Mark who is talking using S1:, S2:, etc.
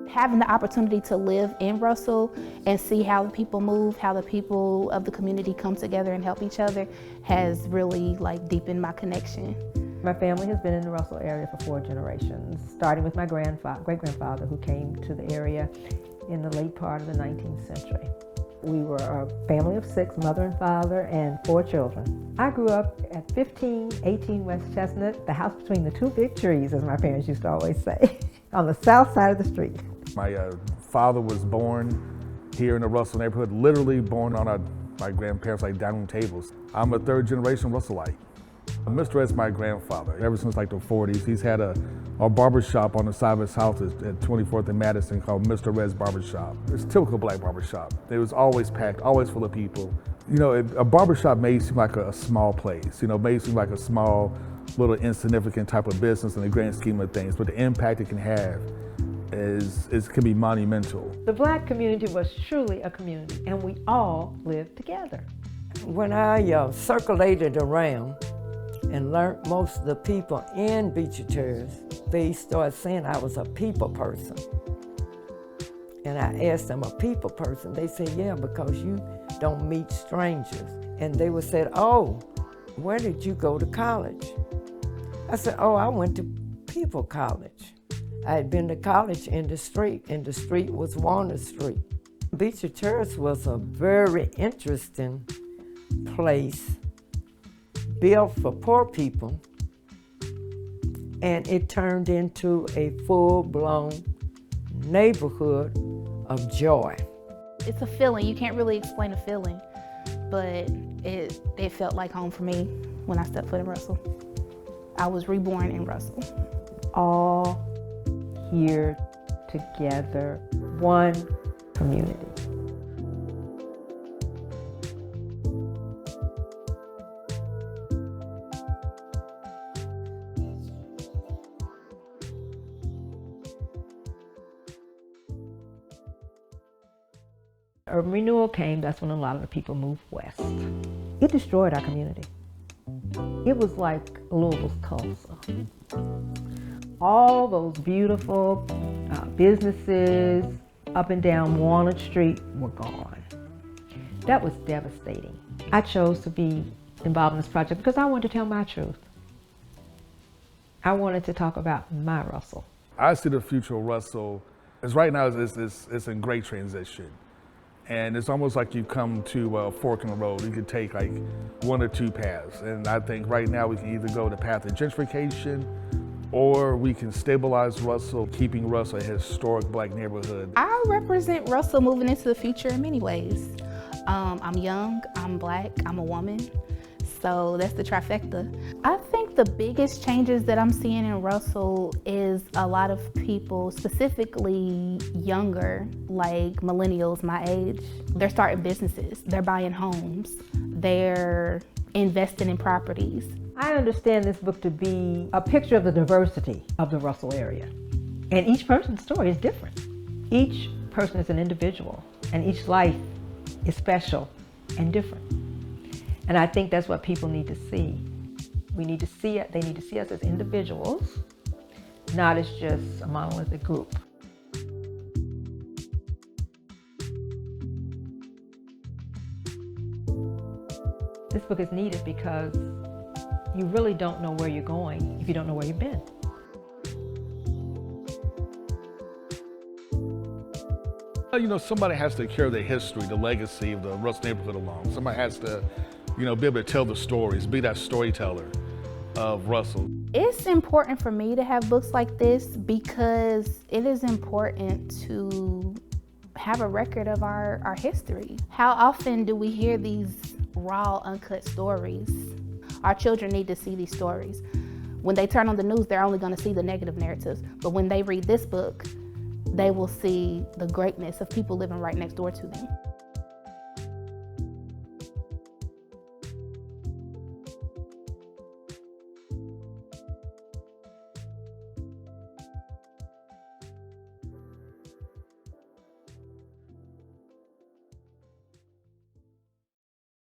S1: Having the opportunity to live in Russell and see how the people move, how the people of the community come together and help each other has really deepened my connection.
S2: My family has been in the Russell area for 4 generations, starting with my great-grandfather who came to the area in the late part of the 19th century. We were a family of 6, mother and father, and 4 children. I grew up at 1518 West Chestnut, the house between the 2 big trees, as my parents used to always say, on the south side of the street.
S3: My father was born here in the Russell neighborhood, literally born on my grandparents' dining room tables. I'm a 3rd generation Russellite. Mr. Ed's my grandfather. Ever since the 40s, he's had a barber shop on the side of his house at 24th and Madison called Mr. Ed's Barber Shop. It's a typical black barber shop. It was always packed, always full of people. You know, a barber shop may seem like a small place, may seem like a small, little insignificant type of business in the grand scheme of things, but the impact it can have can be monumental.
S2: The black community was truly a community, and we all lived together.
S4: When I circulated around and learned most of the people in Beecher Terrace, they started saying I was a people person. And I asked them, a people person? They said, yeah, because you don't meet strangers. And they would say, oh, where did you go to college? I said, oh, I went to People College. I had been to college in the street, and the street was Warner Street. Beecher Terrace was a very interesting place built for poor people, and it turned into a full-blown neighborhood of joy.
S1: It's a feeling. You can't really explain a feeling, but it felt like home for me when I stepped foot in Russell. I was reborn in Russell.
S2: All here together, one community. Urban renewal came, that's when a lot of the people moved west. It destroyed our community. It was like Louisville's Tulsa. All those beautiful businesses up and down Walnut Street were gone. That was devastating. I chose to be involved in this project because I wanted to tell my truth. I wanted to talk about my Russell.
S3: I see the future of Russell as right now it's in great transition. And it's almost like you've come to a fork in the road. You could take 1 or 2 paths. And I think right now we can either go the path of gentrification, or we can stabilize Russell, keeping Russell a historic black neighborhood.
S1: I represent Russell moving into the future in many ways. I'm young, I'm black, I'm a woman, so that's the trifecta. I think the biggest changes that I'm seeing in Russell is a lot of people, specifically younger, like millennials my age, they're starting businesses, they're buying homes, they're investing in properties.
S2: I understand this book to be a picture of the diversity of the Russell area. And each person's story is different. Each person is an individual, and each life is special and different. And I think that's what people need to see. We need to see it, they need to see us as individuals, not as just a monolithic group. This book is needed because you really don't know where you're going if you don't know where you've been.
S3: Somebody has to carry the history, the legacy of the Russell neighborhood along. Somebody has to, be able to tell the stories, be that storyteller of Russell.
S1: It's important for me to have books like this because it is important to have a record of our history. How often do we hear these raw, uncut stories? Our children need to see these stories. When they turn on the news, they're only going to see the negative narratives. But when they read this book, they will see the greatness of people living right next door to them.